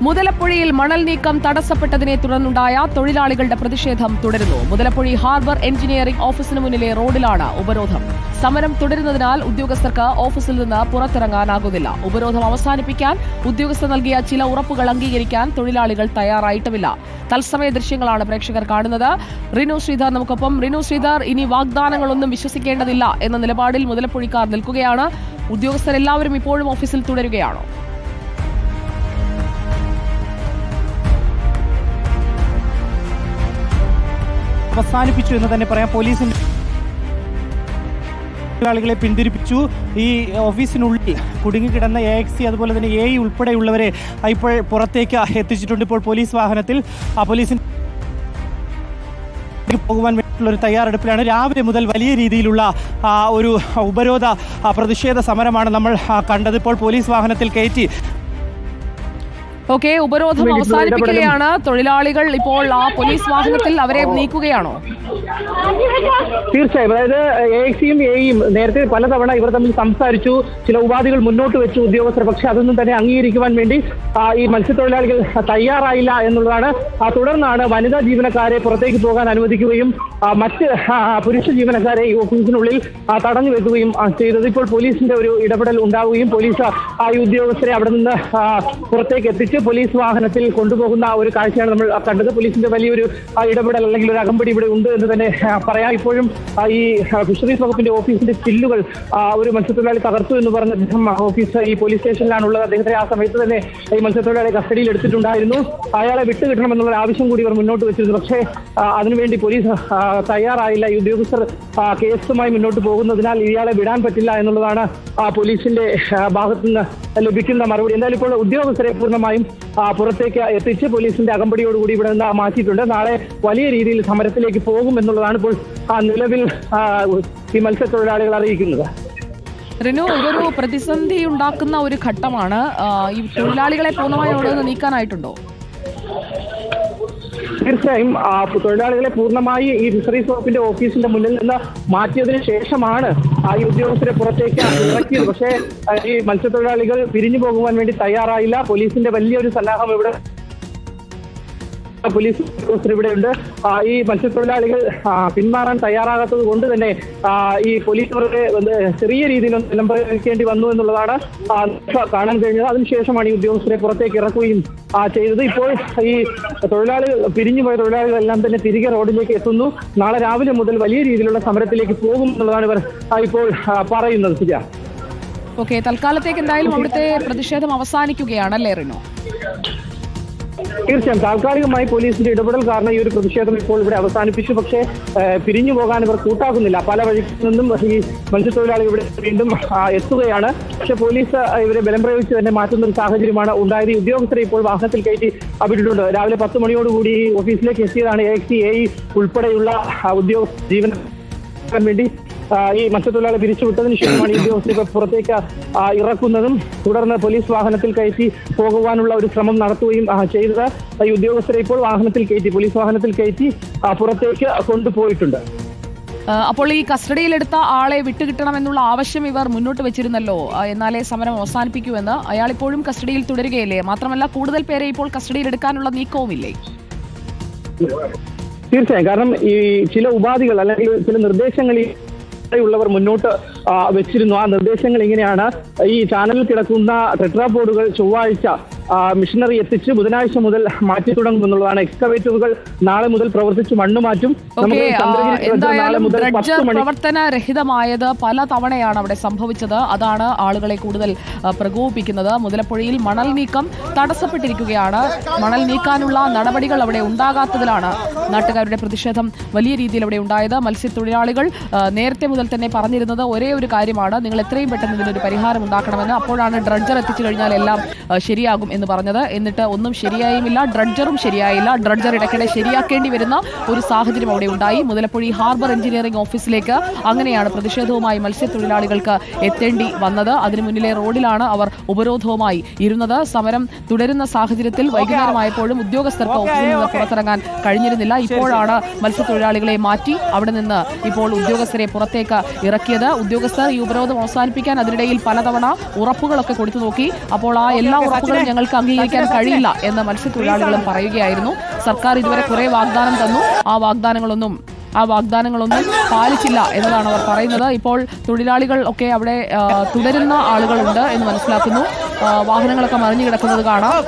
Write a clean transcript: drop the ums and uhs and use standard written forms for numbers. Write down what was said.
മുതലപ്പുഴയിൽ മണൽ നീക്കം തടസ്സപ്പെട്ടതിനെ തുടർന്നുണ്ടായ തൊഴിലാളികളുടെ പ്രതിഷേധം തുടരുന്നു. മുതലപ്പുഴ ഹാർബർ എഞ്ചിനീയറിംഗ് ഓഫീസിന് മുന്നിലെ റോഡിലാണ് ഉപരോധം. സമരം തുടരുന്നതിനാൽ ഉദ്യോഗസ്ഥർക്ക് ഓഫീസിൽ നിന്ന് പുറത്തിറങ്ങാനാകുന്നില്ല. ഉപരോധം അവസാനിപ്പിക്കാൻ ഉദ്യോഗസ്ഥർ നൽകിയ ചില ഉറപ്പുകൾ അംഗീകരിക്കാൻ തൊഴിലാളികൾ തയ്യാറായിട്ടുമില്ല. തത്സമയ ദൃശ്യങ്ങളാണ് പ്രേക്ഷകർ കാണുന്നത്. റിനു ശ്രീധർ നമുക്കൊപ്പം. റിനു ശ്രീധർ, ഇനി വാഗ്ദാനങ്ങളൊന്നും വിശ്വസിക്കേണ്ടതില്ല എന്ന നിലപാടിൽ മുതലപ്പുഴക്കാർ നിൽക്കുകയാണ്. ഉദ്യോഗസ്ഥരെല്ലാവരും ഇപ്പോഴും ഓഫീസിൽ തുടരുകയാണോ? അവസാനിപ്പിച്ചു എന്ന് തന്നെ പറയാം. പോലീസിന്റെ തൊഴിലാളികളെ പിന്തിരിപ്പിച്ചു. ഈ ഓഫീസിനുള്ളിൽ കുടുങ്ങിക്കിടന്ന AXC അതുപോലെ തന്നെ AE ഉൾപ്പെടെയുള്ളവരെ ഇപ്പോൾ പുറത്തേക്ക് എത്തിച്ചിട്ടുണ്ട്. ഇപ്പോൾ പോലീസ് വാഹനത്തിൽ പോലീസിന് പോകുവാൻ വേണ്ടിയിട്ടുള്ള ഒരു തയ്യാറെടുപ്പിലാണ്. രാവിലെ മുതൽ വലിയ രീതിയിലുള്ള ഒരു ഉപരോധ പ്രതിഷേധ സമരമാണ് നമ്മൾ കണ്ടത്. ഇപ്പോൾ പോലീസ് വാഹനത്തിൽ കയറ്റി ഉപരോധം അവസാനിപ്പിക്കുകയാണ്. തൊഴിലാളികൾ ഇപ്പോൾ ആ പോലീസ് വാഹനത്തിൽ അവരെ നീക്കുകയാണോ? തീർച്ചയായും. അതായത് AXCയും AEയും നേരത്തെ പലതവണ ഇവർ തമ്മിൽ സംസാരിച്ചു, ചില ഉപാധികൾ മുന്നോട്ട് വെച്ചു ഉദ്യോഗസ്ഥർ. പക്ഷെ അതൊന്നും തന്നെ അംഗീകരിക്കുവാൻ വേണ്ടി ഈ മത്സ്യത്തൊഴിലാളികൾ തയ്യാറായില്ല എന്നുള്ളതാണ്. തുടർന്നാണ് വനിതാ ജീവനക്കാരെ പുറത്തേക്ക് പോകാൻ അനുവദിക്കുകയും മറ്റ് പുരുഷ ജീവനക്കാരെ ഈ ഓഫീസിനുള്ളിൽ തടഞ്ഞു വെക്കുകയും ചെയ്തത്. ഇപ്പോൾ പോലീസിന്റെ ഒരു ഇടപെടൽ ഉണ്ടാവുകയും പോലീസ് ഈ ഉദ്യോഗസ്ഥരെ അവിടെ നിന്ന് പുറത്തേക്ക് എത്തിച്ച് പോലീസ് വാഹനത്തിൽ കൊണ്ടുപോകുന്ന ഒരു കാഴ്ചയാണ് നമ്മൾ കണ്ടത്. പോലീസിന്റെ വലിയൊരു ഇടപെടൽ അല്ലെങ്കിൽ ഒരു അകമ്പടി ഇവിടെ ഉണ്ട് എന്ന് തന്നെ പറയാം. ഇപ്പോഴും ഈ ഫിഷറീസ് വകുപ്പിന്റെ ഓഫീസിന്റെ ചില്ലുകൾ ഒരു മത്സ്യത്തൊഴിലാളി തകർത്തു എന്ന് പറഞ്ഞ അദ്ദേഹം ഓഫീസ് ഈ പോലീസ് സ്റ്റേഷനിലാണുള്ളത്. അദ്ദേഹത്തെ ആ സമയത്ത് തന്നെ ഈ മത്സ്യത്തൊഴിലാളി കസ്റ്റഡിയിൽ എടുത്തിട്ടുണ്ടായിരുന്നു. അയാളെ വിട്ടുകിട്ടണമെന്നുള്ള ആവശ്യം കൂടി ഇവർ മുന്നോട്ട് വെച്ചിരുന്നു. പക്ഷേ അതിനുവേണ്ടി പോലീസ് തയ്യാറായില്ല. ഈ ഉദ്യോഗസ്ഥർ കേസുമായി മുന്നോട്ട് പോകുന്നതിനാൽ ഇയാളെ വിടാൻ പറ്റില്ല എന്നുള്ളതാണ് പോലീസിന്റെ ഭാഗത്തുനിന്ന് ലഭിക്കുന്ന മറുപടി. എന്തായാലും ഇപ്പോൾ ഉദ്യോഗസ്ഥരെ പൂർണ്ണമായും പുറത്തേക്ക് എത്തിച്ച് പോലീസിന്റെ അകമ്പടിയോടുകൂടി ഇവിടെ നിന്ന് മാറ്റിയിട്ടുണ്ട്. നാളെ വലിയ രീതിയിൽ സമരത്തിലേക്ക് പോകും എന്നുള്ളതാണ് ഇപ്പോൾ നിലവിൽ ഈ മത്സ്യത്തൊഴിലാളികൾ അറിയിക്കുന്നത്. റിനു, ഇതൊരു പ്രതിസന്ധി ഉണ്ടാക്കുന്ന ഒരു ഘട്ടമാണ്. ഈ തൊഴിലാളികളെ പൂർണ്ണമായി അവിടെ നിന്ന് നീക്കാനായിട്ടുണ്ടോ? തീർച്ചയായും തൊഴിലാളികളെ പൂർണ്ണമായി ഈ ഫിഷറീസ് വകുപ്പിന്റെ ഓഫീസിന്റെ മുന്നിൽ നിന്ന് മാറ്റിയതിനു ശേഷമാണ് ഈ ഉദ്യോഗസ്ഥരെ പുറത്തേക്ക് ഇറക്കിയത്. പക്ഷേ ഈ മത്സ്യത്തൊഴിലാളികൾ പിരിഞ്ഞു പോകുവാൻ വേണ്ടി തയ്യാറായില്ല. പോലീസിന്റെ വലിയൊരു സന്നാഹം ഇവിടെ പോലീസ് ഉദ്യോഗസ്ഥർ ഇവിടെയുണ്ട്. ഈ മത്സ്യത്തൊഴിലാളികൾ പിന്മാറാൻ തയ്യാറാകാത്തത് കൊണ്ട് തന്നെ ഈ പോലീസ് അവരുടെ ചെറിയ രീതിയിലൊന്ന് നിലം പ്രയോഗിക്കേണ്ടി വന്നു എന്നുള്ളതാണ് കാണാൻ കഴിഞ്ഞത്. അതിനുശേഷമാണ് ഈ ഉദ്യോഗസ്ഥരെ പുറത്തേക്ക് ഇറക്കുകയും ചെയ്തത്. ഇപ്പോൾ ഈ തൊഴിലാളികൾ പിരിഞ്ഞുപോയ തൊഴിലാളികളെല്ലാം തന്നെ തിരികെ റോഡിലേക്ക് എത്തുന്നു. നാളെ രാവിലെ മുതൽ വലിയ രീതിയിലുള്ള സമരത്തിലേക്ക് പോകും എന്നുള്ളതാണ് ഇവർ ഇപ്പോൾ പറയുന്നത്. തൽക്കാലത്തേക്ക് എന്തായാലും അവിടുത്തെ പ്രതിഷേധം അവസാനിക്കുകയാണല്ലേ റിനു? തീർച്ചയായും താൽക്കാലികമായി പോലീസിന്റെ ഇടപെടൽ കാരണം ഈ ഒരു പ്രതിഷേധം ഇപ്പോൾ ഇവിടെ അവസാനിപ്പിച്ചു. പക്ഷേ പിരിഞ്ഞു പോകാൻ ഇവർ കൂട്ടാക്കുന്നില്ല. പല വഴിയിൽ നിന്നും ഈ മത്സ്യത്തൊഴിലാളികൾ ഇവിടെ വീണ്ടും എത്തുകയാണ്. പക്ഷെ പോലീസ് ഇവരെ ബലം പ്രയോഗിച്ച് തന്നെ മാറ്റുന്ന ഒരു സാഹചര്യമാണ് ഉണ്ടായത്. ഈ ഉദ്യോഗസ്ഥരെ ഇപ്പോൾ വാഹനത്തിൽ കയറ്റി വിട്ടിട്ടുണ്ട്. രാവിലെ 10 മണിയോടുകൂടി ഓഫീസിലേക്ക് എത്തിയതാണ് AXC AE ഉൾപ്പെടെയുള്ള ഉദ്യോഗസ്ഥ ജീവനക്കാർക്ക് വേണ്ടി ഈ മത്സ്യത്തൊഴിലാളി പിരിച്ചുവിട്ടതിന് ശേഷമാണ് ഈ ഉദ്യോഗസ്ഥരെ പുറത്തേക്ക് ഇറക്കുന്നതും തുടർന്ന് പോലീസ് വാഹനത്തിൽ കയറ്റി പോകുവാനുള്ള ഒരു ശ്രമം നടത്തുകയും ചെയ്തത്. ഈ ഉദ്യോഗസ്ഥരെ ഇപ്പോൾ പോലീസ് വാഹനത്തിൽ കയറ്റി പുറത്തേക്ക് കൊണ്ടുപോയിട്ടുണ്ട്. അപ്പോൾ ഈ കസ്റ്റഡിയിലെടുത്ത ആളെ വിട്ടുകിട്ടണമെന്നുള്ള ആവശ്യം ഇവർ മുന്നോട്ട് വെച്ചിരുന്നല്ലോ, എന്നാലേ സമരം അവസാനിപ്പിക്കൂവെന്ന്. അയാൾ ഇപ്പോഴും കസ്റ്റഡിയിൽ തുടരുകയല്ലേ? മാത്രമല്ല കൂടുതൽ പേരെ ഇപ്പോൾ കസ്റ്റഡിയിലെടുക്കാനുള്ള നീക്കവുമില്ലേ? തീർച്ചയായും. കാരണം ഈ ചില ഉപാധികൾ അല്ലെങ്കിൽ ചില നിർദ്ദേശങ്ങൾ ഉള്ളവർ മുന്നോട്ട് വെച്ചിരുന്നു. ആ നിർദ്ദേശങ്ങൾ ഇങ്ങനെയാണ്: ഈ ചാനലിൽ കിടക്കുന്ന ടെട്രാപോഡുകൾ ചൊവ്വാഴ്ച മിഷനറി എത്തിച്ച് ബുധനാഴ്ച മുതൽ മാറ്റി തുടങ്ങും എന്നുള്ളതാണ്. എക്സ്കവേറ്ററുകൾ നാളെ മുതൽ പ്രവർത്തിച്ച് മണ്ണ് മാറ്റും. പ്രവർത്തനരഹിതമായത് പല തവണയാണ് അവിടെ സംഭവിച്ചത്. അതാണ് ആളുകളെ കൂടുതൽ പ്രകോപിപ്പിക്കുന്നത്. മുതലപ്പുഴയിൽ മണൽ നീക്കം തടസ്സപ്പെട്ടിരിക്കുകയാണ്. മണൽ നീക്കാനുള്ള നടപടികൾ അവിടെ ഉണ്ടാകാത്തതിലാണ് നാട്ടുകാരുടെ പ്രതിഷേധം വലിയ രീതിയിൽ അവിടെ ഉണ്ടായത്. മത്സ്യത്തൊഴിലാളികൾ നേരത്തെ മുതൽ തന്നെ പറഞ്ഞിരുന്നത് ഒരേ ഒരു കാര്യമാണ്: നിങ്ങൾ എത്രയും പെട്ടെന്ന് ഇതിനൊരു പരിഹാരം ഉണ്ടാക്കണമെന്ന്. അപ്പോഴാണ് ഡ്രഡ്ജർ എത്തിച്ചു കഴിഞ്ഞാൽ എല്ലാം ശരിയാകും എന്ന് പറഞ്ഞത്. എന്നിട്ട് ഒന്നും ശരിയായുമില്ല, ഡ്രഡ്ജറും ശരിയായില്ല. ഡ്രഡ്ജർ ഇടയ്ക്കിടെ ശരിയാക്കേണ്ടി വരുന്ന ഒരു സാഹചര്യം അവിടെ ഉണ്ടായി. മുതലപ്പുഴ ഹാർബർ എഞ്ചിനീയറിംഗ് ഓഫീസിലേക്ക് അങ്ങനെയാണ് പ്രതിഷേധവുമായി മത്സ്യത്തൊഴിലാളികൾക്ക് എത്തേണ്ടി വന്നത്. അതിനു മുന്നിലെ റോഡിലാണ് അവർ ഉപരോധവുമായി ഇരുന്നത്. സമരം തുടരുന്ന സാഹചര്യത്തിൽ വൈകുന്നേരമായപ്പോഴും ഉദ്യോഗസ്ഥർക്ക് ഓഫീസിൽ നിന്ന് പുറത്തിറങ്ങാൻ കഴിഞ്ഞിരുന്നില്ല. ഇപ്പോഴാണ് മത്സ്യത്തൊഴിലാളികളെ മാറ്റി അവിടെ നിന്ന് ഇപ്പോൾ ഉദ്യോഗസ്ഥരെ പുറത്തേക്ക് ഇറക്കിയത്. ഉദ്യോഗസ്ഥർ ഈ ഉപരോധം അവസാനിപ്പിക്കാൻ അതിനിടയിൽ പലതവണ ഉറപ്പുകളൊക്കെ കൊടുത്തു നോക്കി. അപ്പോൾ ആ എല്ലാ ഉറപ്പുകളും ഞങ്ങൾ ഞങ്ങൾക്ക് അംഗീകരിക്കാൻ കഴിയില്ല എന്ന് മത്സ്യത്തൊഴിലാളികളും പറയുകയായിരുന്നു. സർക്കാർ ഇതുവരെ കുറെ വാഗ്ദാനം തന്നു, ആ വാഗ്ദാനങ്ങളൊന്നും പാലിച്ചില്ല എന്നതാണ് അവർ പറയുന്നത്. ഇപ്പോൾ തൊഴിലാളികൾ ഒക്കെ അവിടെ തുടരുന്ന ആളുകളുണ്ട് എന്ന് മനസ്സിലാക്കുന്നു. വാഹനങ്ങളൊക്കെ മറിഞ്ഞു കിടക്കുന്നത് കാണാം.